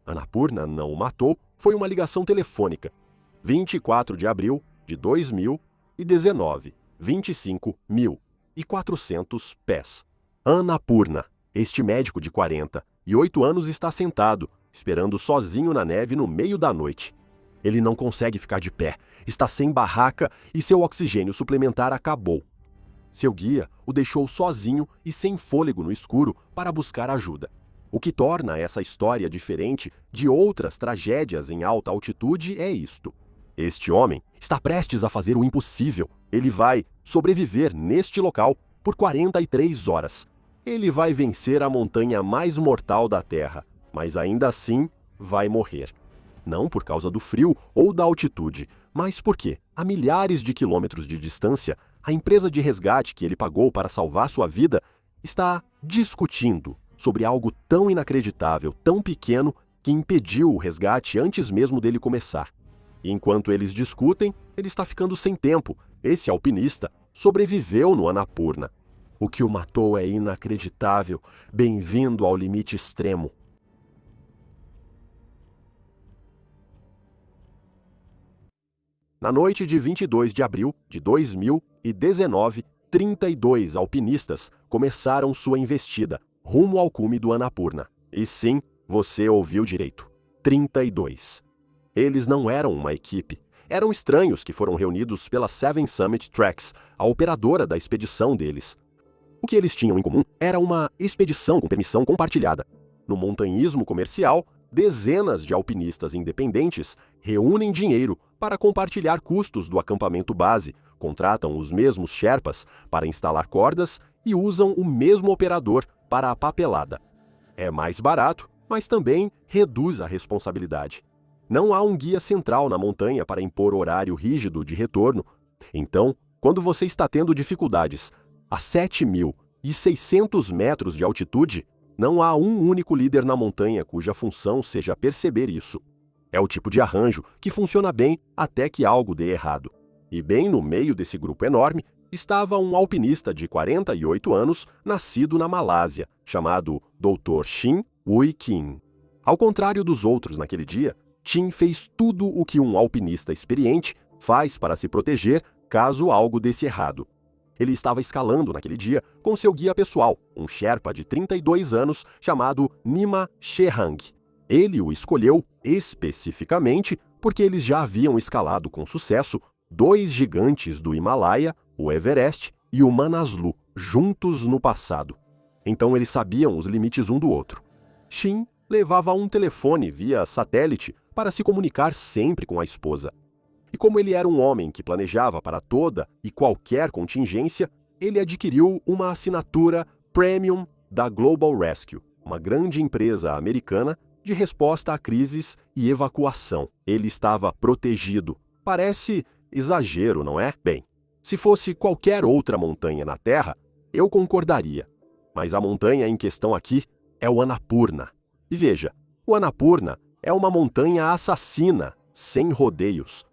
Annapurna não o matou foi uma ligação telefônica. 24 de abril de 2019, 25.400 pés. Annapurna, este médico de 48 anos está sentado, esperando sozinho na neve no meio da noite. Ele não consegue ficar de pé, está sem barraca e seu oxigênio suplementar acabou. Seu guia o deixou sozinho e sem fôlego no escuro para buscar ajuda. O que torna essa história diferente de outras tragédias em alta altitude é isto. Este homem está prestes a fazer o impossível. Ele vai sobreviver neste local por 43 horas. Ele vai vencer a montanha mais mortal da Terra, mas ainda assim vai morrer. Não por causa do frio ou da altitude, mas porque, a milhares de quilômetros de distância, a empresa de resgate que ele pagou para salvar sua vida está discutindo sobre algo tão inacreditável, tão pequeno, que impediu o resgate antes mesmo dele começar. E enquanto eles discutem, ele está ficando sem tempo. Esse alpinista sobreviveu no Annapurna. O que o matou é inacreditável. Bem-vindo ao limite extremo. Na noite de 22 de abril de 2019, 32 alpinistas começaram sua investida rumo ao cume do Annapurna. E sim, você ouviu direito. 32. Eles não eram uma equipe. Eram estranhos que foram reunidos pela Seven Summit Tracks, a operadora da expedição deles. O que eles tinham em comum era uma expedição com permissão compartilhada. No montanhismo comercial, dezenas de alpinistas independentes reúnem dinheiro para compartilhar custos do acampamento base, contratam os mesmos Sherpas para instalar cordas e usam o mesmo operador para a papelada. É mais barato, mas também reduz a responsabilidade. Não há um guia central na montanha para impor horário rígido de retorno. Então, quando você está tendo dificuldades a 7.600 metros de altitude, não há um único líder na montanha cuja função seja perceber isso. É o tipo de arranjo que funciona bem até que algo dê errado. E bem no meio desse grupo enorme estava um alpinista de 48 anos, nascido na Malásia, chamado Dr. Chin Wui Kin. Ao contrário dos outros naquele dia, Chin fez tudo o que um alpinista experiente faz para se proteger caso algo desse errado. Ele estava escalando naquele dia com seu guia pessoal, um Sherpa de 32 anos chamado Nima Shehang. Ele o escolheu especificamente porque eles já haviam escalado com sucesso 2 gigantes do Himalaia, o Everest e o Manaslu, juntos no passado. Então eles sabiam os limites um do outro. Chin levava um telefone via satélite para se comunicar sempre com a esposa. E como ele era um homem que planejava para toda e qualquer contingência, ele adquiriu uma assinatura Premium da Global Rescue, uma grande empresa americana de resposta a crises e evacuação. Ele estava protegido. Parece exagero, não é? Bem, se fosse qualquer outra montanha na Terra, eu concordaria. Mas a montanha em questão aqui é o Annapurna. E veja, o Annapurna é uma montanha assassina, sem rodeios.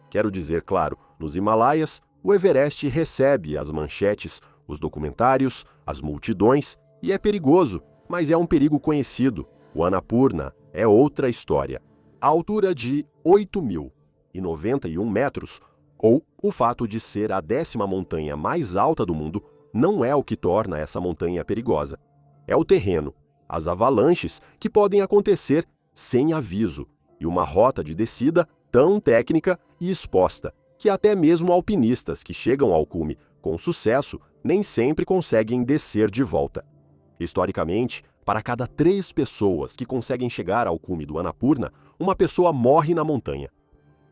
Quero dizer, claro, nos Himalaias, o Everest recebe as manchetes, os documentários, as multidões, e é perigoso, mas é um perigo conhecido. O Annapurna é outra história. A altura de 8.091 metros, ou o fato de ser a 10ª montanha mais alta do mundo, não é o que torna essa montanha perigosa. É o terreno, as avalanches que podem acontecer sem aviso, e uma rota de descida tão técnica e exposta, que até mesmo alpinistas que chegam ao cume com sucesso nem sempre conseguem descer de volta. Historicamente, para cada 3 pessoas que conseguem chegar ao cume do Annapurna, uma pessoa morre na montanha.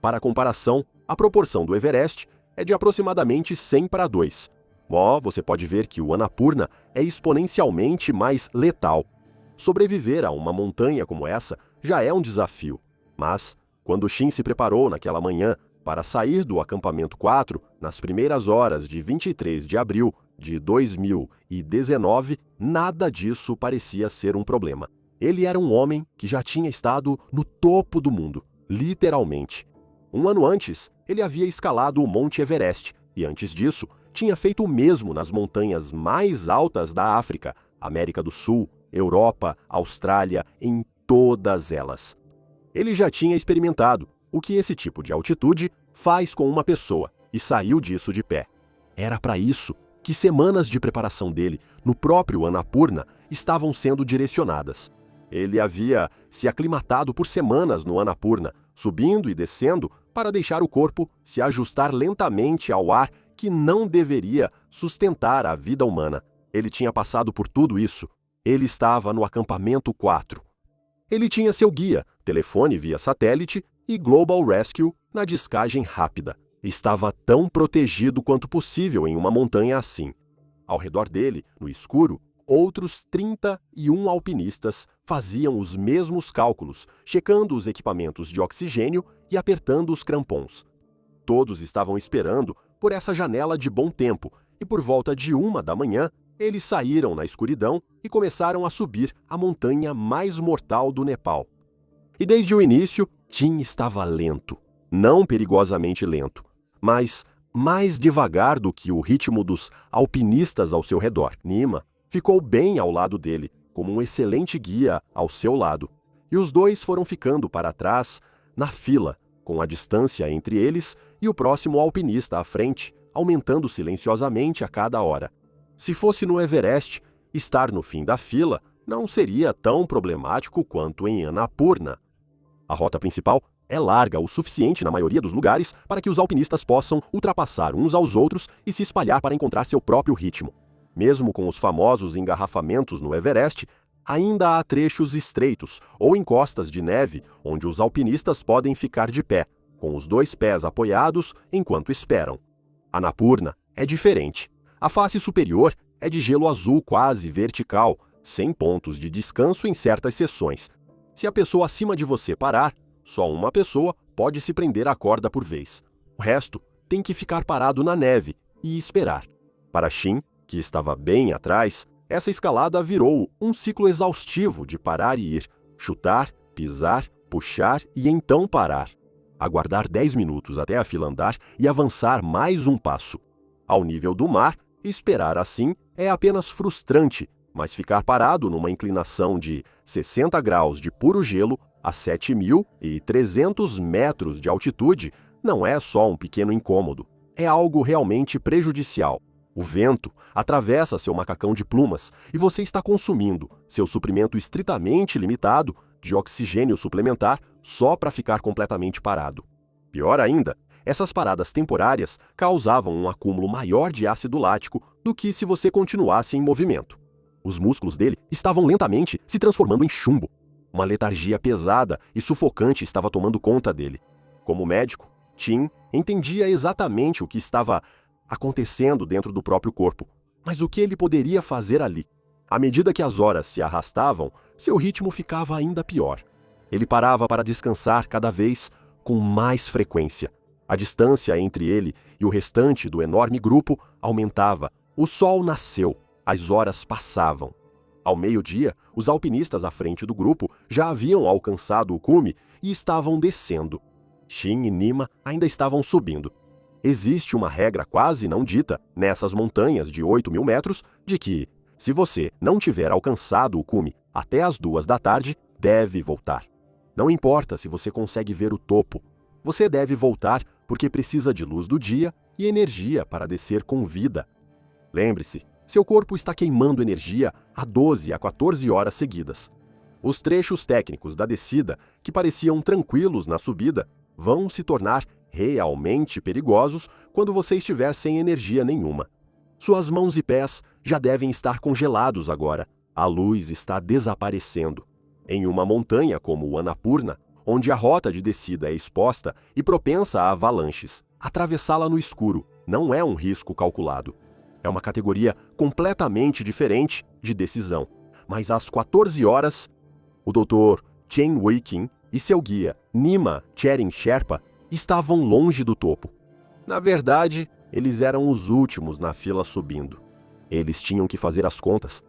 Para comparação, a proporção do Everest é de aproximadamente 100 para 2. Você pode ver que o Annapurna é exponencialmente mais letal. Sobreviver a uma montanha como essa já é um desafio, mas quando Chin se preparou naquela manhã para sair do acampamento 4, nas primeiras horas de 23 de abril de 2019, nada disso parecia ser um problema. Ele era um homem que já tinha estado no topo do mundo, literalmente. Um ano antes, ele havia escalado o Monte Everest e, antes disso, tinha feito o mesmo nas montanhas mais altas da África, América do Sul, Europa, Austrália, em todas elas. Ele já tinha experimentado o que esse tipo de altitude faz com uma pessoa e saiu disso de pé. Era para isso que semanas de preparação dele no próprio Annapurna estavam sendo direcionadas. Ele havia se aclimatado por semanas no Annapurna, subindo e descendo para deixar o corpo se ajustar lentamente ao ar que não deveria sustentar a vida humana. Ele tinha passado por tudo isso. Ele estava no acampamento 4. Ele tinha seu guia, telefone via satélite e Global Rescue na descagem rápida. Estava tão protegido quanto possível em uma montanha assim. Ao redor dele, no escuro, outros 31 alpinistas faziam os mesmos cálculos, checando os equipamentos de oxigênio e apertando os crampons. Todos estavam esperando por essa janela de bom tempo e por volta de 1 da manhã, eles saíram na escuridão e começaram a subir a montanha mais mortal do Nepal. E desde o início, Tim estava lento. Não perigosamente lento, mas mais devagar do que o ritmo dos alpinistas ao seu redor. Nima ficou bem ao lado dele, como um excelente guia ao seu lado. E os dois foram ficando para trás, na fila, com a distância entre eles e o próximo alpinista à frente, aumentando silenciosamente a cada hora. Se fosse no Everest, estar no fim da fila não seria tão problemático quanto em Annapurna. A rota principal é larga o suficiente na maioria dos lugares para que os alpinistas possam ultrapassar uns aos outros e se espalhar para encontrar seu próprio ritmo. Mesmo com os famosos engarrafamentos no Everest, ainda há trechos estreitos ou encostas de neve onde os alpinistas podem ficar de pé, com os 2 pés apoiados enquanto esperam. Annapurna é diferente. A face superior é de gelo azul quase vertical, sem pontos de descanso em certas seções. Se a pessoa acima de você parar, só uma pessoa pode se prender à corda por vez. O resto tem que ficar parado na neve e esperar. Para Shin, que estava bem atrás, essa escalada virou um ciclo exaustivo de parar e ir, chutar, pisar, puxar e então parar. Aguardar 10 minutos até a fila andar e avançar mais um passo. Ao nível do mar, esperar assim é apenas frustrante, mas ficar parado numa inclinação de 60 graus de puro gelo a 7.300 metros de altitude não é só um pequeno incômodo, é algo realmente prejudicial. O vento atravessa seu macacão de plumas e você está consumindo seu suprimento estritamente limitado de oxigênio suplementar só para ficar completamente parado. Pior ainda, essas paradas temporárias causavam um acúmulo maior de ácido lático do que se você continuasse em movimento. Os músculos dele estavam lentamente se transformando em chumbo. Uma letargia pesada e sufocante estava tomando conta dele. Como médico, Tim entendia exatamente o que estava acontecendo dentro do próprio corpo, mas o que ele poderia fazer ali? À medida que as horas se arrastavam, seu ritmo ficava ainda pior. Ele parava para descansar cada vez com mais frequência. A distância entre ele e o restante do enorme grupo aumentava. O sol nasceu, as horas passavam. Ao meio-dia, os alpinistas à frente do grupo já haviam alcançado o cume e estavam descendo. Shin e Nima ainda estavam subindo. Existe uma regra quase não dita nessas montanhas de 8.000 metros de que, se você não tiver alcançado o cume até as 2 da tarde, deve voltar. Não importa se você consegue ver o topo, você deve voltar porque precisa de luz do dia e energia para descer com vida. Lembre-se, seu corpo está queimando energia há 12 a 14 horas seguidas. Os trechos técnicos da descida, que pareciam tranquilos na subida, vão se tornar realmente perigosos quando você estiver sem energia nenhuma. Suas mãos e pés já devem estar congelados agora. A luz está desaparecendo. Em uma montanha como o Annapurna, onde a rota de descida é exposta e propensa a avalanches, atravessá-la no escuro não é um risco calculado. É uma categoria completamente diferente de decisão. Mas às 14 horas, o Dr. Chen Wei-Kim e seu guia, Nima Tshering Sherpa, estavam longe do topo. Na verdade, eles eram os últimos na fila subindo. Eles tinham que fazer as contas.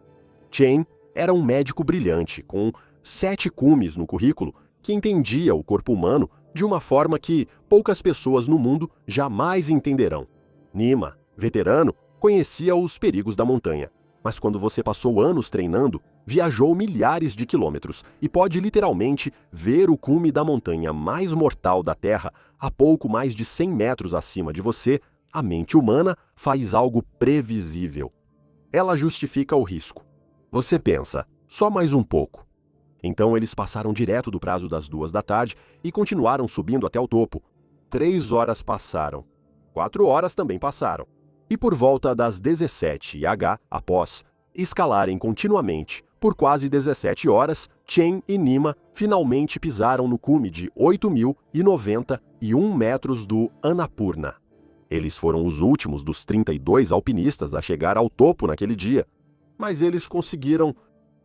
Chen era um médico brilhante, com 7 cumes no currículo, que entendia o corpo humano de uma forma que poucas pessoas no mundo jamais entenderão. Nima, veterano, conhecia os perigos da montanha, mas quando você passou anos treinando, viajou milhares de quilômetros e pode literalmente ver o cume da montanha mais mortal da Terra a pouco mais de 100 metros acima de você, a mente humana faz algo previsível. Ela justifica o risco. Você pensa, só mais um pouco. Então eles passaram direto do prazo das 2 da tarde e continuaram subindo até o topo. 3 horas passaram. 4 horas também passaram. E por volta das 17h, após escalarem continuamente por quase 17 horas, Chen e Nima finalmente pisaram no cume de 8.091 metros do Annapurna. Eles foram os últimos dos 32 alpinistas a chegar ao topo naquele dia. Mas eles conseguiram,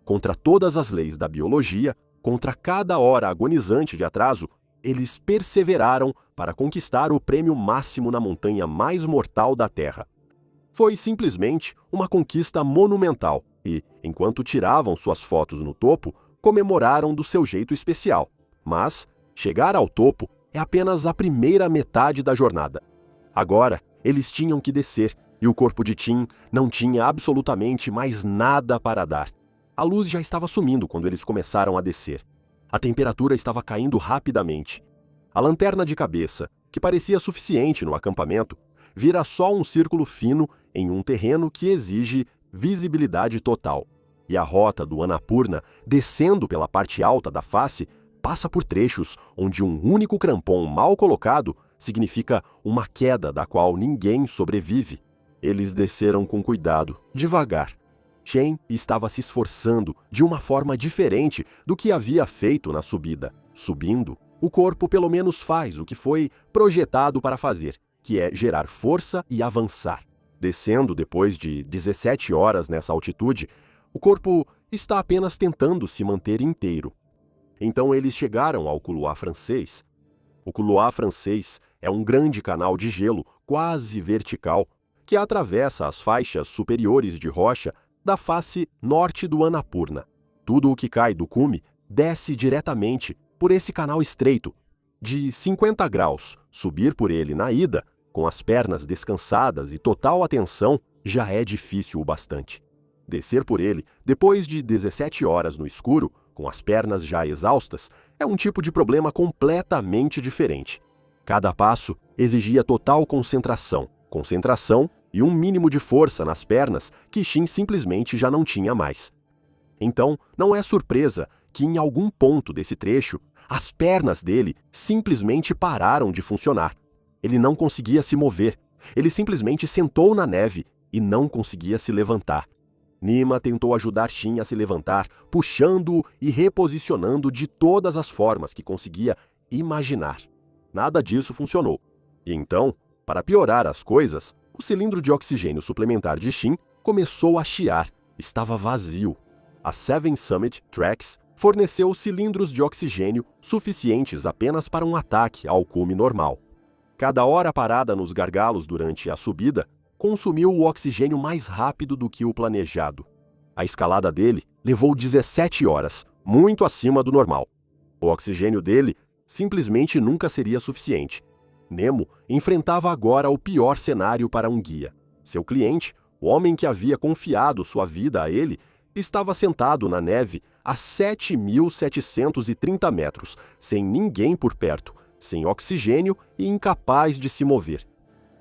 contra todas as leis da biologia, contra cada hora agonizante de atraso, eles perseveraram para conquistar o prêmio máximo na montanha mais mortal da Terra. Foi simplesmente uma conquista monumental e, enquanto tiravam suas fotos no topo, comemoraram do seu jeito especial. Mas chegar ao topo é apenas a primeira metade da jornada. Agora, eles tinham que descer e o corpo de Tim não tinha absolutamente mais nada para dar. A luz já estava sumindo quando eles começaram a descer. A temperatura estava caindo rapidamente. A lanterna de cabeça, que parecia suficiente no acampamento, vira só um círculo fino em um terreno que exige visibilidade total. E a rota do Annapurna, descendo pela parte alta da face, passa por trechos onde um único crampon mal colocado significa uma queda da qual ninguém sobrevive. Eles desceram com cuidado, devagar. Chen estava se esforçando de uma forma diferente do que havia feito na subida. Subindo, o corpo pelo menos faz o que foi projetado para fazer, que é gerar força e avançar. Descendo depois de 17 horas nessa altitude, o corpo está apenas tentando se manter inteiro. Então eles chegaram ao Couloir francês. O Couloir francês é um grande canal de gelo quase vertical que atravessa as faixas superiores de rocha da face norte do Annapurna. Tudo o que cai do cume desce diretamente por esse canal estreito. De 50 graus, subir por ele na ida, com as pernas descansadas e total atenção, já é difícil o bastante. Descer por ele, depois de 17 horas no escuro, com as pernas já exaustas, é um tipo de problema completamente diferente. Cada passo exigia total concentração e um mínimo de força nas pernas que Shin simplesmente já não tinha mais. Então, não é surpresa que em algum ponto desse trecho, as pernas dele simplesmente pararam de funcionar. Ele não conseguia se mover. Ele simplesmente sentou na neve e não conseguia se levantar. Nima tentou ajudar Shin a se levantar, puxando-o e reposicionando de todas as formas que conseguia imaginar. Nada disso funcionou. E então, para piorar as coisas, o cilindro de oxigênio suplementar de Shin começou a chiar. Estava vazio. A Seven Summit Tracks forneceu cilindros de oxigênio suficientes apenas para um ataque ao cume normal. Cada hora parada nos gargalos durante a subida consumiu o oxigênio mais rápido do que o planejado. A escalada dele levou 17 horas, muito acima do normal. O oxigênio dele simplesmente nunca seria suficiente. Nemo enfrentava agora o pior cenário para um guia. Seu cliente, o homem que havia confiado sua vida a ele, estava sentado na neve a 7.730 metros, sem ninguém por perto, sem oxigênio e incapaz de se mover.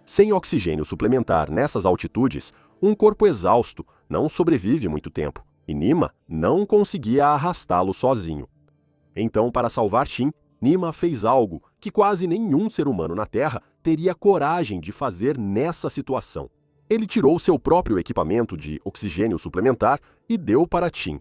Sem oxigênio suplementar nessas altitudes, um corpo exausto não sobrevive muito tempo, e Nima não conseguia arrastá-lo sozinho. Então, para salvar Shin, Nima fez algo que quase nenhum ser humano na Terra teria coragem de fazer nessa situação. Ele tirou seu próprio equipamento de oxigênio suplementar e deu para Shin.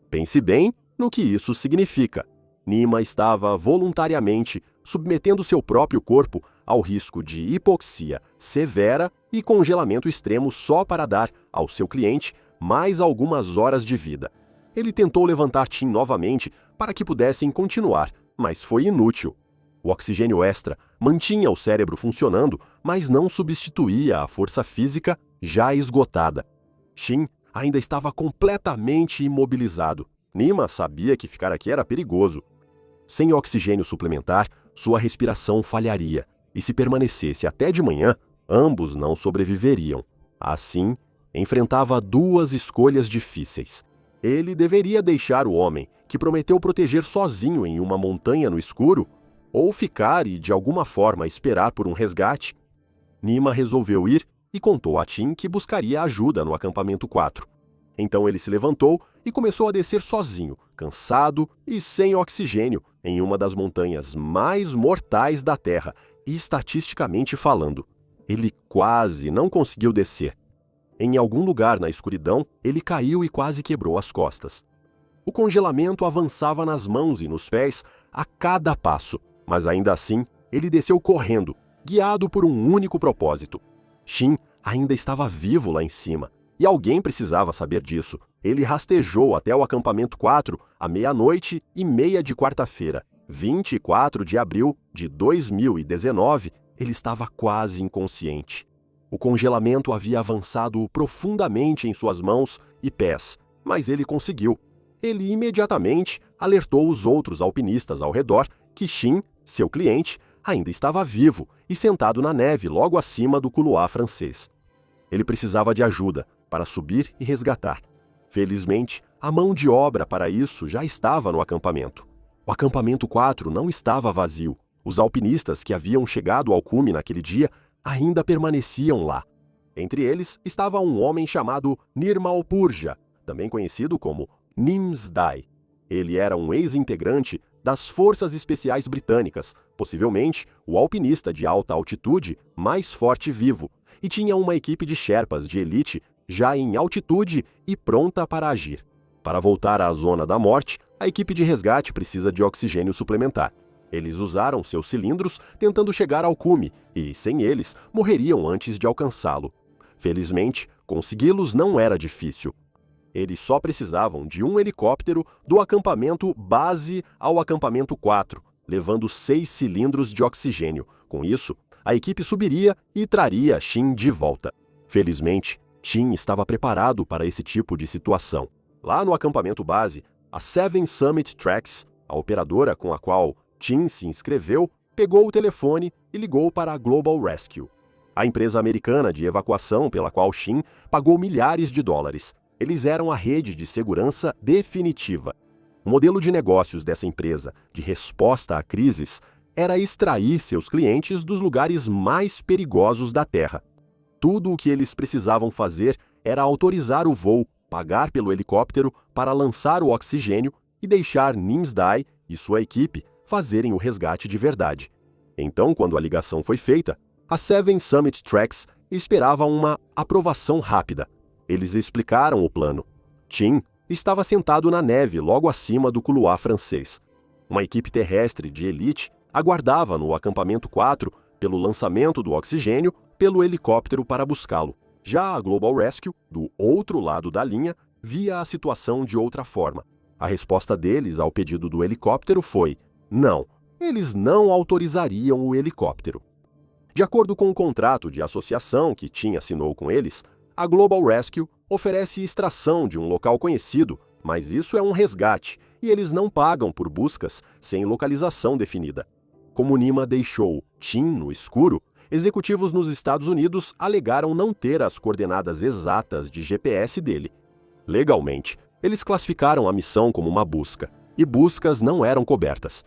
Pense bem no que isso significa. Nima estava voluntariamente submetendo seu próprio corpo ao risco de hipoxia severa e congelamento extremo só para dar ao seu cliente mais algumas horas de vida. Ele tentou levantar Tim novamente para que pudessem continuar, mas foi inútil. O oxigênio extra mantinha o cérebro funcionando, mas não substituía a força física já esgotada. Shin ainda estava completamente imobilizado. Nima sabia que ficar aqui era perigoso. Sem oxigênio suplementar, sua respiração falharia, e se permanecesse até de manhã, ambos não sobreviveriam. Assim, enfrentava duas escolhas difíceis. Ele deveria deixar o homem, que prometeu proteger sozinho em uma montanha no escuro, ou ficar e de alguma forma esperar por um resgate? Nima resolveu ir e contou a Tim que buscaria ajuda no acampamento 4. Então ele se levantou e começou a descer sozinho, cansado e sem oxigênio, em uma das montanhas mais mortais da Terra, e estatisticamente falando. Ele quase não conseguiu descer. Em algum lugar na escuridão, ele caiu e quase quebrou as costas. O congelamento avançava nas mãos e nos pés a cada passo, mas ainda assim, ele desceu correndo, guiado por um único propósito. Shin ainda estava vivo lá em cima, e alguém precisava saber disso. Ele rastejou até o acampamento 4 à 00:30 de quarta-feira, 24 de abril de 2019, ele estava quase inconsciente. O congelamento havia avançado profundamente em suas mãos e pés, mas ele conseguiu. Ele imediatamente alertou os outros alpinistas ao redor que Shin, seu cliente, ainda estava vivo e sentado na neve logo acima do couloir francês. Ele precisava de ajuda para subir e resgatar. Felizmente, a mão de obra para isso já estava no acampamento. O acampamento 4 não estava vazio. Os alpinistas que haviam chegado ao cume naquele dia ainda permaneciam lá. Entre eles estava um homem chamado Nirmal Purja, também conhecido como Nimsdai. Ele era um ex-integrante das Forças Especiais Britânicas, possivelmente o alpinista de alta altitude mais forte vivo, e tinha uma equipe de Sherpas de elite já em altitude e pronta para agir. Para voltar à zona da morte, a equipe de resgate precisa de oxigênio suplementar. Eles usaram seus cilindros tentando chegar ao cume e, sem eles, morreriam antes de alcançá-lo. Felizmente, consegui-los não era difícil. Eles só precisavam de um helicóptero do acampamento base ao acampamento 4, levando 6 cilindros de oxigênio. Com isso, a equipe subiria e traria Shin de volta. Felizmente, Shin estava preparado para esse tipo de situação. Lá no acampamento base, a Seven Summit Tracks, a operadora com a qual Shin se inscreveu, pegou o telefone e ligou para a Global Rescue, a empresa americana de evacuação pela qual Shin pagou milhares de dólares. Eles eram a rede de segurança definitiva. O modelo de negócios dessa empresa, de resposta a crises, era extrair seus clientes dos lugares mais perigosos da Terra. Tudo o que eles precisavam fazer era autorizar o voo, pagar pelo helicóptero para lançar o oxigênio e deixar Nimsdai e sua equipe fazerem o resgate de verdade. Então, quando a ligação foi feita, a Seven Summit Tracks esperava uma aprovação rápida. Eles explicaram o plano. Tim estava sentado na neve logo acima do couloir francês. Uma equipe terrestre de elite aguardava no acampamento 4 pelo lançamento do oxigênio pelo helicóptero para buscá-lo. Já a Global Rescue, do outro lado da linha, via a situação de outra forma. A resposta deles ao pedido do helicóptero foi: não, eles não autorizariam o helicóptero. De acordo com o contrato de associação que Tim assinou com eles, a Global Rescue oferece extração de um local conhecido, mas isso é um resgate e eles não pagam por buscas sem localização definida. Como Nima deixou Tim no escuro, executivos nos Estados Unidos alegaram não ter as coordenadas exatas de GPS dele. Legalmente, eles classificaram a missão como uma busca, e buscas não eram cobertas.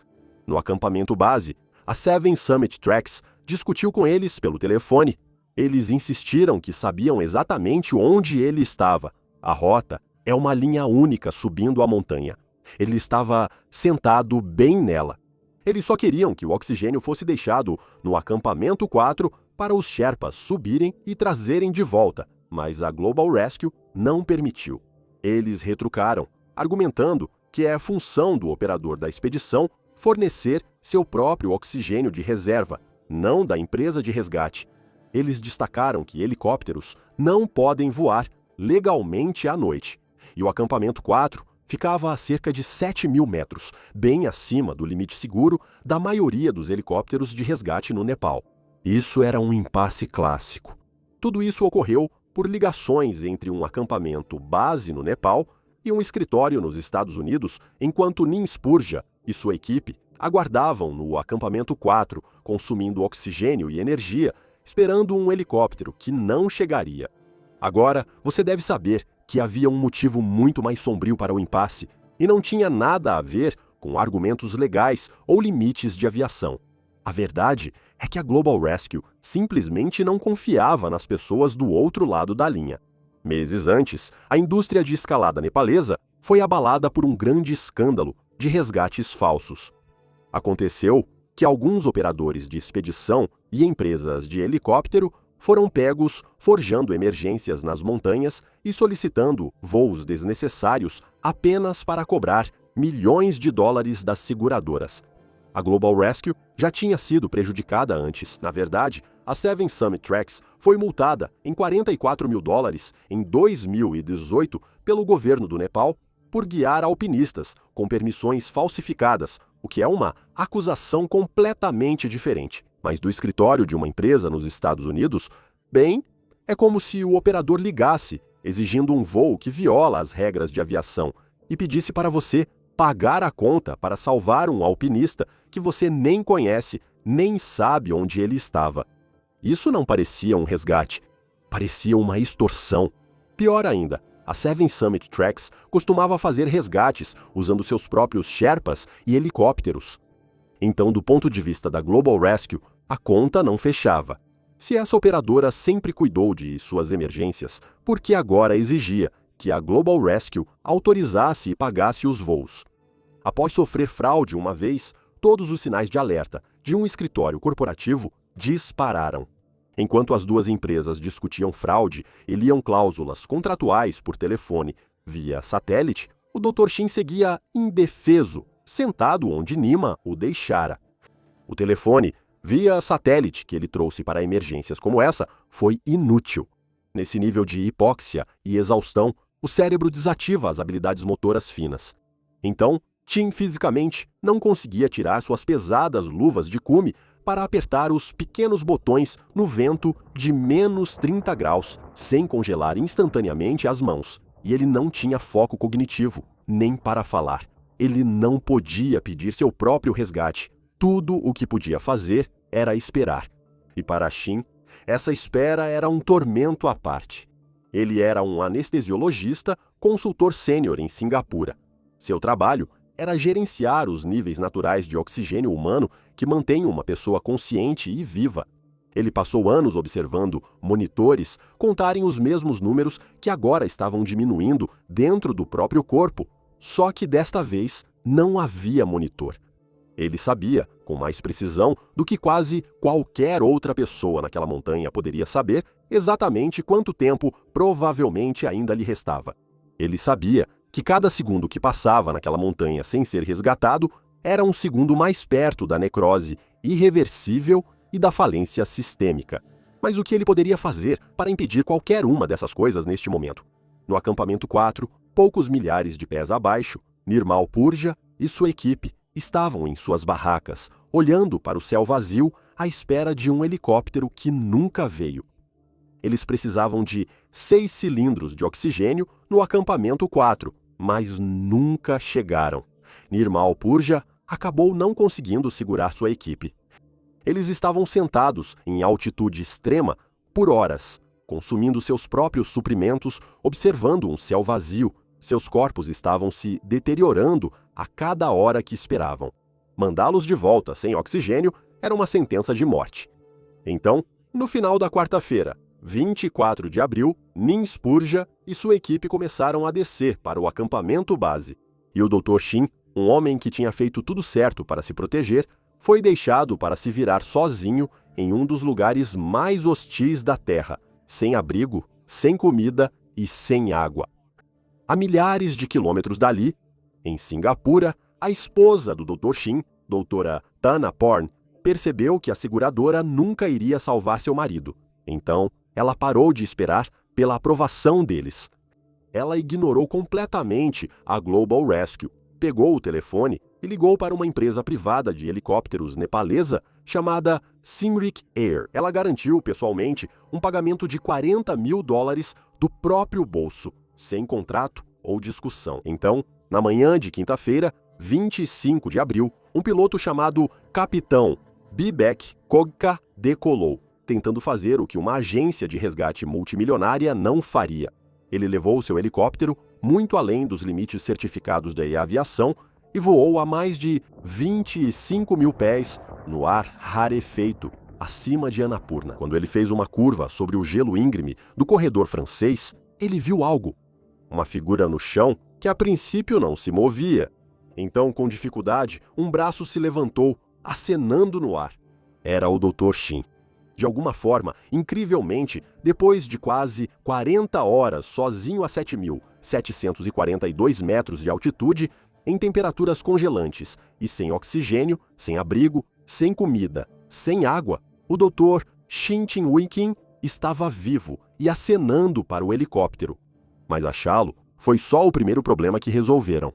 No acampamento base, a Seven Summit Tracks discutiu com eles pelo telefone. Eles insistiram que sabiam exatamente onde ele estava. A rota é uma linha única subindo a montanha. Ele estava sentado bem nela. Eles só queriam que o oxigênio fosse deixado no acampamento 4 para os Sherpas subirem e trazerem de volta, mas a Global Rescue não permitiu. Eles retrucaram, argumentando que é função do operador da expedição fornecer seu próprio oxigênio de reserva, não da empresa de resgate. Eles destacaram que helicópteros não podem voar legalmente à noite, e o acampamento 4 ficava a cerca de 7.000 metros, bem acima do limite seguro da maioria dos helicópteros de resgate no Nepal. Isso era um impasse clássico. Tudo isso ocorreu por ligações entre um acampamento base no Nepal e um escritório nos Estados Unidos, enquanto Nins Purja e sua equipe aguardavam no acampamento 4, consumindo oxigênio e energia, esperando um helicóptero que não chegaria. Agora, você deve saber que havia um motivo muito mais sombrio para o impasse e não tinha nada a ver com argumentos legais ou limites de aviação. A verdade é que a Global Rescue simplesmente não confiava nas pessoas do outro lado da linha. Meses antes, a indústria de escalada nepalesa foi abalada por um grande escândalo de resgates falsos. Aconteceu que alguns operadores de expedição e empresas de helicóptero foram pegos forjando emergências nas montanhas e solicitando voos desnecessários apenas para cobrar milhões de dólares das seguradoras. A Global Rescue já tinha sido prejudicada antes. Na verdade, a Seven Summit Tracks foi multada em $44 mil em 2018 pelo governo do Nepal por guiar alpinistas com permissões falsificadas, o que é uma acusação completamente diferente. Mas do escritório de uma empresa nos Estados Unidos, bem, é como se o operador ligasse, exigindo um voo que viola as regras de aviação e pedisse para você pagar a conta para salvar um alpinista que você nem conhece, nem sabe onde ele estava. Isso não parecia um resgate, parecia uma extorsão. Pior ainda, a Seven Summit Tracks costumava fazer resgates usando seus próprios Sherpas e helicópteros. Então, do ponto de vista da Global Rescue, a conta não fechava. Se essa operadora sempre cuidou de suas emergências, por que agora exigia que a Global Rescue autorizasse e pagasse os voos? Após sofrer fraude uma vez, todos os sinais de alerta de um escritório corporativo dispararam. Enquanto as duas empresas discutiam fraude e liam cláusulas contratuais por telefone via satélite, o Dr. Shin seguia indefeso, sentado onde Nima o deixara. O telefone via satélite que ele trouxe para emergências como essa foi inútil. Nesse nível de hipóxia e exaustão, o cérebro desativa as habilidades motoras finas. Então, Tim fisicamente não conseguia tirar suas pesadas luvas de cume para apertar os pequenos botões no vento de menos 30 graus, sem congelar instantaneamente as mãos. E ele não tinha foco cognitivo, nem para falar. Ele não podia pedir seu próprio resgate. Tudo o que podia fazer era esperar. E para Shin, essa espera era um tormento à parte. Ele era um anestesiologista, consultor sênior em Singapura. Seu trabalho era gerenciar os níveis naturais de oxigênio humano que mantêm uma pessoa consciente e viva. Ele passou anos observando monitores contarem os mesmos números que agora estavam diminuindo dentro do próprio corpo, só que desta vez não havia monitor. Ele sabia, com mais precisão do que quase qualquer outra pessoa naquela montanha poderia saber, exatamente quanto tempo provavelmente ainda lhe restava. Ele sabia que cada segundo que passava naquela montanha sem ser resgatado era um segundo mais perto da necrose irreversível e da falência sistêmica. Mas o que ele poderia fazer para impedir qualquer uma dessas coisas neste momento? No acampamento 4, poucos milhares de pés abaixo, Nirmal Purja e sua equipe estavam em suas barracas, olhando para o céu vazio à espera de um helicóptero que nunca veio. Eles precisavam de 6 cilindros de oxigênio no acampamento 4, mas nunca chegaram. Nirmal Purja acabou não conseguindo segurar sua equipe. Eles estavam sentados em altitude extrema por horas, consumindo seus próprios suprimentos, observando um céu vazio. Seus corpos estavam se deteriorando a cada hora que esperavam. Mandá-los de volta sem oxigênio era uma sentença de morte. Então, no final da quarta-feira, 24 de abril, Nins Purja e sua equipe começaram a descer para o acampamento base. E o Dr. Shin, um homem que tinha feito tudo certo para se proteger, foi deixado para se virar sozinho em um dos lugares mais hostis da Terra, sem abrigo, sem comida e sem água. A milhares de quilômetros dali, em Singapura, a esposa do Dr. Shin, doutora Tana Porn, percebeu que a seguradora nunca iria salvar seu marido. Então, ela parou de esperar pela aprovação deles. Ela ignorou completamente a Global Rescue, pegou o telefone e ligou para uma empresa privada de helicópteros nepalesa chamada Simric Air. Ela garantiu pessoalmente um pagamento de $40 mil do próprio bolso, sem contrato ou discussão. Então, na manhã de quinta-feira, 25 de abril, um piloto chamado Capitão Bibek Kogka decolou, tentando fazer o que uma agência de resgate multimilionária não faria. Ele levou seu helicóptero muito além dos limites certificados da aviação e voou a mais de 25 mil pés no ar rarefeito, acima de Annapurna. Quando ele fez uma curva sobre o gelo íngreme do corredor francês, ele viu algo. Uma figura no chão que a princípio não se movia. Então, com dificuldade, um braço se levantou, acenando no ar. Era o Dr. Shin. De alguma forma, incrivelmente, depois de quase 40 horas sozinho a 7.742 metros de altitude, em temperaturas congelantes e sem oxigênio, sem abrigo, sem comida, sem água, o Dr. Shin Chin-Wei-Kim estava vivo e acenando para o helicóptero. Mas achá-lo foi só o primeiro problema que resolveram.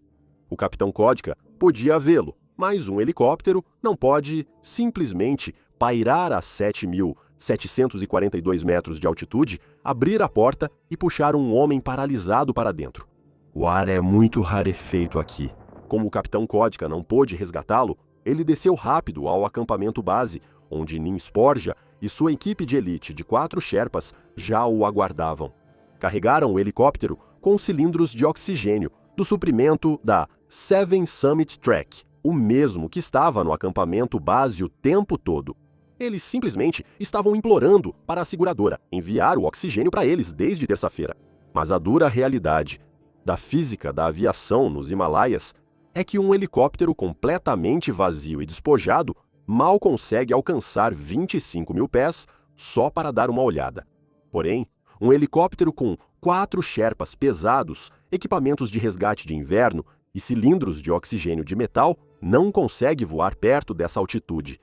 O capitão Kotka podia vê-lo, mas um helicóptero não pode simplesmente pairar a 7.742 metros de altitude, abrir a porta e puxar um homem paralisado para dentro. O ar é muito rarefeito aqui. Como o capitão Kotka não pôde resgatá-lo, ele desceu rápido ao acampamento base, onde Nin Sporja e sua equipe de elite de 4 Sherpas já o aguardavam. Carregaram o helicóptero com cilindros de oxigênio do suprimento da Seven Summit Track, o mesmo que estava no acampamento base o tempo todo. Eles simplesmente estavam implorando para a seguradora enviar o oxigênio para eles desde terça-feira. Mas a dura realidade da física da aviação nos Himalaias é que um helicóptero completamente vazio e despojado mal consegue alcançar 25 mil pés só para dar uma olhada. Porém, um helicóptero com 4 Sherpas pesados, equipamentos de resgate de inverno e cilindros de oxigênio de metal não consegue voar perto dessa altitude.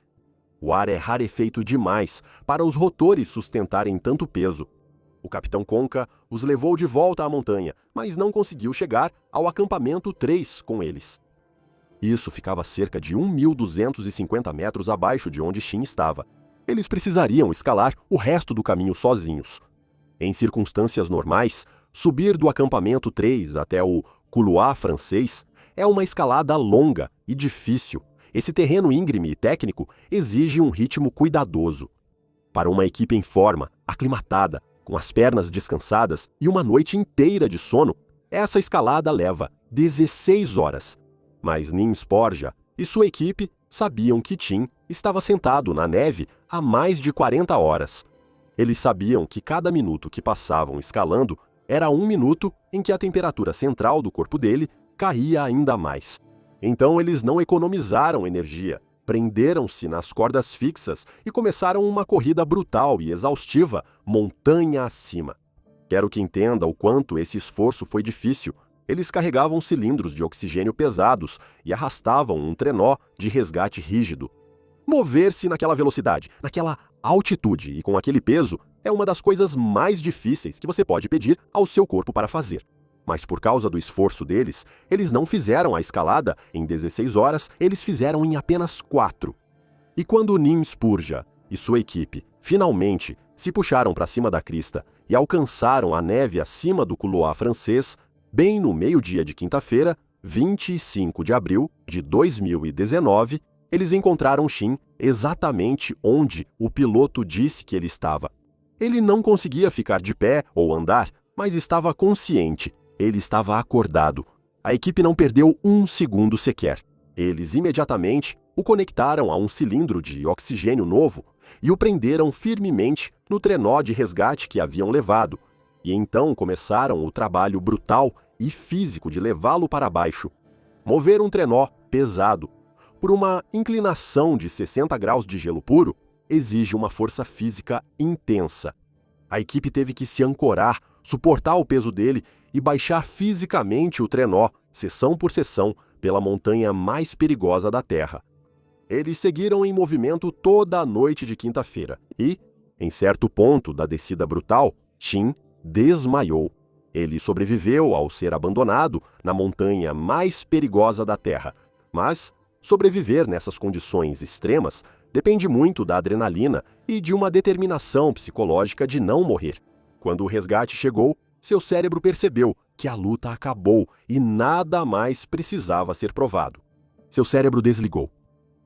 O ar é rarefeito demais para os rotores sustentarem tanto peso. O capitão Konka os levou de volta à montanha, mas não conseguiu chegar ao acampamento 3 com eles. Isso ficava cerca de 1.250 metros abaixo de onde Shin estava. Eles precisariam escalar o resto do caminho sozinhos. Em circunstâncias normais, subir do acampamento 3 até o couloir francês é uma escalada longa e difícil. Esse terreno íngreme e técnico exige um ritmo cuidadoso. Para uma equipe em forma, aclimatada, com as pernas descansadas e uma noite inteira de sono, essa escalada leva 16 horas. Mas Nin Sporja e sua equipe sabiam que Tim estava sentado na neve há mais de 40 horas. Eles sabiam que cada minuto que passavam escalando era um minuto em que a temperatura central do corpo dele caía ainda mais. Então eles não economizaram energia, prenderam-se nas cordas fixas e começaram uma corrida brutal e exaustiva, montanha acima. Quero que entenda o quanto esse esforço foi difícil. Eles carregavam cilindros de oxigênio pesados e arrastavam um trenó de resgate rígido. Mover-se naquela velocidade, naquela altitude e com aquele peso é uma das coisas mais difíceis que você pode pedir ao seu corpo para fazer. Mas por causa do esforço deles, eles não fizeram a escalada em 16 horas, eles fizeram em apenas 4. E quando Nin Sporja e sua equipe finalmente se puxaram para cima da crista e alcançaram a neve acima do couloir francês, bem no meio-dia de quinta-feira, 25 de abril de 2019, eles encontraram Shin exatamente onde o piloto disse que ele estava. Ele não conseguia ficar de pé ou andar, mas estava consciente. Ele estava acordado. A equipe não perdeu um segundo sequer. Eles imediatamente o conectaram a um cilindro de oxigênio novo e o prenderam firmemente no trenó de resgate que haviam levado. E então começaram o trabalho brutal e físico de levá-lo para baixo. Mover um trenó pesado por uma inclinação de 60 graus de gelo puro exige uma força física intensa. A equipe teve que se ancorar, suportar o peso dele e baixar fisicamente o trenó, seção por seção, pela montanha mais perigosa da Terra. Eles seguiram em movimento toda a noite de quinta-feira e, em certo ponto da descida brutal, Shin desmaiou. Ele sobreviveu ao ser abandonado na montanha mais perigosa da Terra, mas sobreviver nessas condições extremas depende muito da adrenalina e de uma determinação psicológica de não morrer. Quando o resgate chegou, seu cérebro percebeu que a luta acabou e nada mais precisava ser provado. Seu cérebro desligou.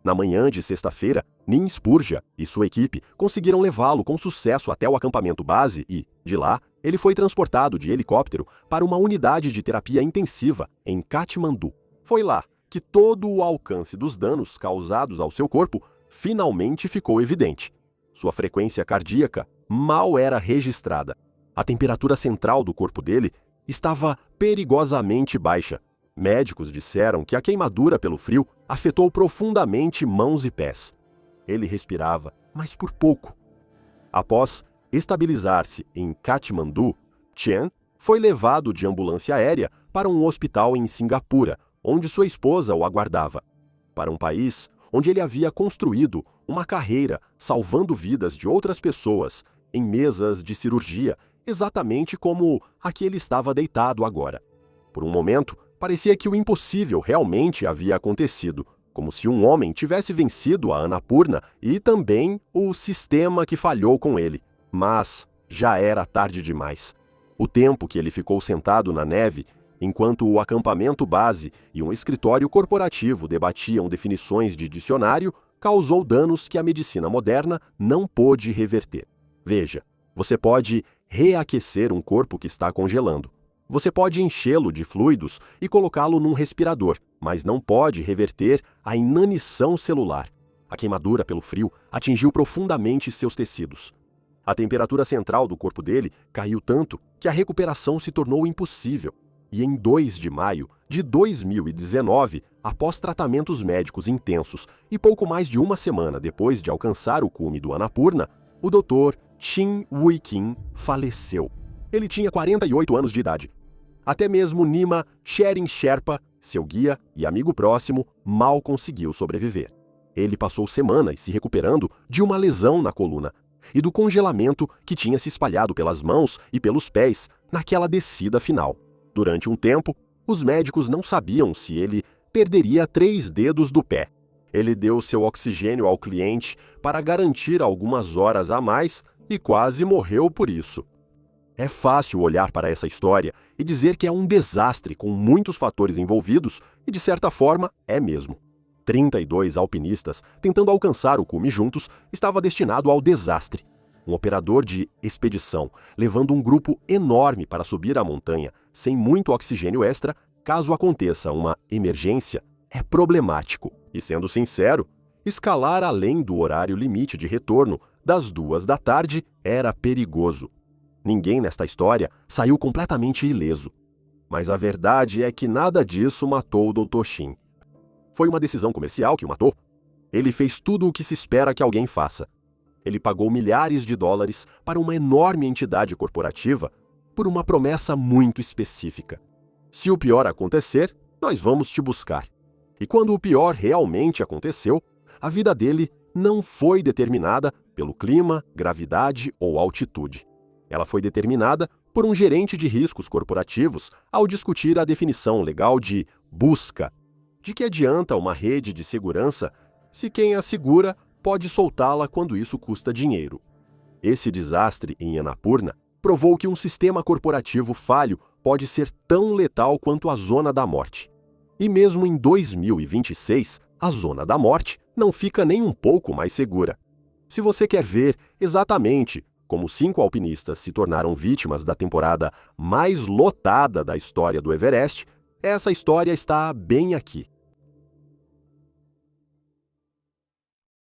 Na manhã de sexta-feira, Nin Spurja e sua equipe conseguiram levá-lo com sucesso até o acampamento base e, de lá, ele foi transportado de helicóptero para uma unidade de terapia intensiva em Katmandu. Foi lá que todo o alcance dos danos causados ao seu corpo finalmente ficou evidente. Sua frequência cardíaca mal era registrada. A temperatura central do corpo dele estava perigosamente baixa. Médicos disseram que a queimadura pelo frio afetou profundamente mãos e pés. Ele respirava, mas por pouco. Após estabilizar-se em Katmandu, Chen foi levado de ambulância aérea para um hospital em Singapura, onde sua esposa o aguardava. Para um país onde ele havia construído uma carreira salvando vidas de outras pessoas em mesas de cirurgia, exatamente como a que ele estava deitado agora. Por um momento, parecia que o impossível realmente havia acontecido, como se um homem tivesse vencido a Annapurna e também o sistema que falhou com ele. Mas já era tarde demais. O tempo que ele ficou sentado na neve, enquanto o acampamento base e um escritório corporativo debatiam definições de dicionário, causou danos que a medicina moderna não pôde reverter. Veja, você pode reaquecer um corpo que está congelando. Você pode enchê-lo de fluidos e colocá-lo num respirador, mas não pode reverter a inanição celular. A queimadura pelo frio atingiu profundamente seus tecidos. A temperatura central do corpo dele caiu tanto que a recuperação se tornou impossível. E em 2 de maio de 2019, após tratamentos médicos intensos e pouco mais de uma semana depois de alcançar o cume do Annapurna, o Dr. Chin Wei-Kim faleceu. Ele tinha 48 anos de idade. Até mesmo Nima Sherin Sherpa, seu guia e amigo próximo, mal conseguiu sobreviver. Ele passou semanas se recuperando de uma lesão na coluna e do congelamento que tinha se espalhado pelas mãos e pelos pés naquela descida final. Durante um tempo, os médicos não sabiam se ele perderia 3 dedos do pé. Ele deu seu oxigênio ao cliente para garantir algumas horas a mais e quase morreu por isso. É fácil olhar para essa história e dizer que é um desastre com muitos fatores envolvidos, e de certa forma é mesmo. 32 alpinistas tentando alcançar o cume juntos estava destinado ao desastre. Um operador de expedição levando um grupo enorme para subir a montanha sem muito oxigênio extra, caso aconteça uma emergência, é problemático. E sendo sincero, escalar além do horário limite de retorno das 2 da tarde era perigoso. Ninguém nesta história saiu completamente ileso. Mas a verdade é que nada disso matou o Dr. Chin. Foi uma decisão comercial que o matou. Ele fez tudo o que se espera que alguém faça. Ele pagou milhares de dólares para uma enorme entidade corporativa por uma promessa muito específica. Se o pior acontecer, nós vamos te buscar. E quando o pior realmente aconteceu, a vida dele não foi determinada pelo clima, gravidade ou altitude. Ela foi determinada por um gerente de riscos corporativos ao discutir a definição legal de busca. De que adianta uma rede de segurança se quem a segura pode soltá-la quando isso custa dinheiro? Esse desastre em Annapurna provou que um sistema corporativo falho pode ser tão letal quanto a zona da morte. E mesmo em 2026, a zona da morte não fica nem um pouco mais segura. Se você quer ver exatamente como 5 alpinistas se tornaram vítimas da temporada mais lotada da história do Everest, essa história está bem aqui.